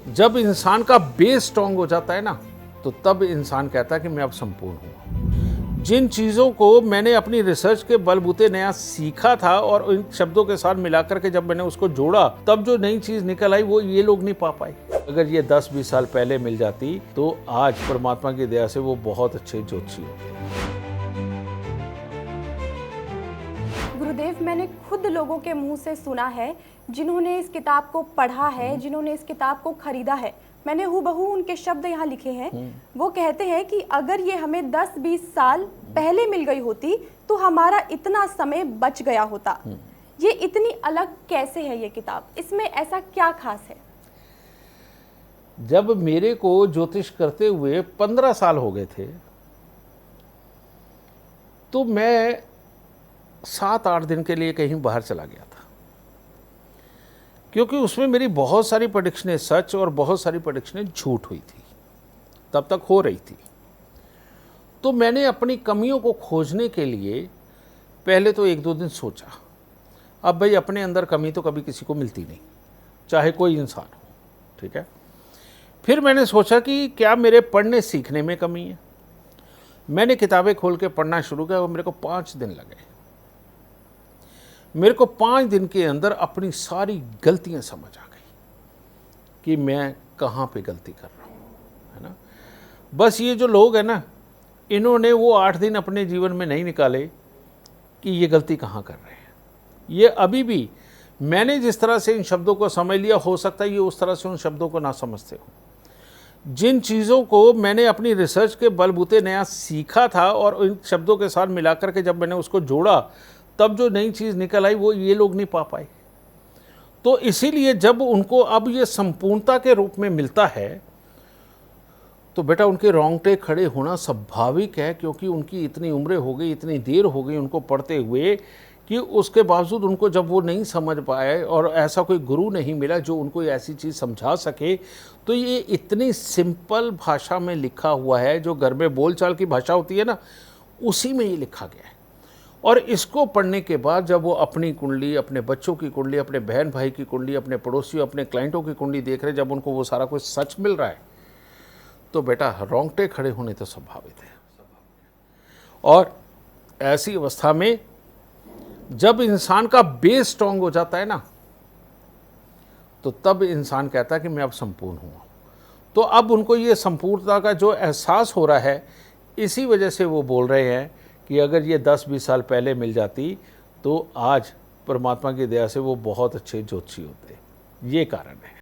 जब इंसान का बेस स्ट्रांग हो जाता है ना, तो तब इंसान कहता है कि मैं अब संपूर्ण हूँ। जिन चीज़ों को मैंने अपनी रिसर्च के बलबूते नया सीखा था और इन शब्दों के साथ मिलाकर के जब मैंने उसको जोड़ा, तब जो नई चीज़ निकल आई वो ये लोग नहीं पा पाए। अगर ये 10-20 साल पहले मिल जाती तो आज परमात्मा की दया से वो बहुत अच्छे ज्योतिषी होते। गुरुदेव, मैंने खुद लोगों के मुंह से सुना है जिन्होंने इस किताब को पढ़ा है, जिन्होंने इस किताब को खरीदा है। मैंने हूबहू उनके शब्द यहाँ लिखे हैं। वो कहते हैं कि अगर ये हमें 10-20 साल पहले मिल गई होती तो हमारा इतना समय बच गया होता। ये इतनी अलग कैसे है ये किताब? इसमें ऐसा क्या खास है? जब मेरे को ज्योतिष करते हुए 15 साल हो गए थे, तो मैं 7-8 दिन के लिए कहीं बाहर चला गया था, क्योंकि उसमें मेरी बहुत सारी प्रेडिक्शनें सच और बहुत सारी प्रेडिक्शनें झूठ हुई थी, तब तक हो रही थी। तो मैंने अपनी कमियों को खोजने के लिए पहले तो 1-2 दिन सोचा। अब भाई अपने अंदर कमी तो कभी किसी को मिलती नहीं, चाहे कोई इंसान हो, ठीक है। फिर मैंने सोचा कि क्या मेरे पढ़ने सीखने में कमी है। मैंने किताबें खोल के पढ़ना शुरू किया और मेरे को 5 दिन लगे। मेरे को 5 दिन के अंदर अपनी सारी गलतियां समझ आ गई कि मैं कहाँ पे गलती कर रहा हूँ, है ना। बस ये जो लोग हैं ना, इन्होंने वो 8 दिन अपने जीवन में नहीं निकाले कि ये गलती कहाँ कर रहे हैं। ये अभी भी मैंने जिस तरह से इन शब्दों को समझ लिया, हो सकता है ये उस तरह से उन शब्दों को ना समझते हो। जिन चीज़ों को मैंने अपनी रिसर्च के बलबूते नया सीखा था और इन शब्दों के साथ मिलाकर के जब मैंने उसको जोड़ा, तब जो नई चीज़ निकल आई वो ये लोग नहीं पा पाए। तो इसीलिए जब उनको अब ये संपूर्णता के रूप में मिलता है, तो बेटा उनके रोंगटे खड़े होना स्वाभाविक है, क्योंकि उनकी इतनी उम्रें हो गई, इतनी देर हो गई उनको पढ़ते हुए, कि उसके बावजूद उनको जब वो नहीं समझ पाए और ऐसा कोई गुरु नहीं मिला जो उनको ऐसी चीज़ समझा सके, तो ये इतनी सिंपल भाषा में लिखा हुआ है, जो घर में बोलचाल की भाषा होती है ना, उसी में ये लिखा गया है। और इसको पढ़ने के बाद जब वो अपनी कुंडली, अपने बच्चों की कुंडली, अपने बहन भाई की कुंडली, अपने पड़ोसियों, अपने क्लाइंटों की कुंडली देख रहे, जब उनको वो सारा कुछ सच मिल रहा है, तो बेटा रोंगटे खड़े होने तो स्वाभाविक है। और ऐसी अवस्था में जब इंसान का बेस स्ट्रांग हो जाता है ना, तो तब इंसान कहता है कि मैं अब संपूर्ण हूँ। तो अब उनको ये संपूर्णता का जो एहसास हो रहा है, इसी वजह से वो बोल रहे हैं कि अगर ये 10-20 साल पहले मिल जाती तो आज परमात्मा की दया से वो बहुत अच्छे ज्योतिषी होते। ये कारण है।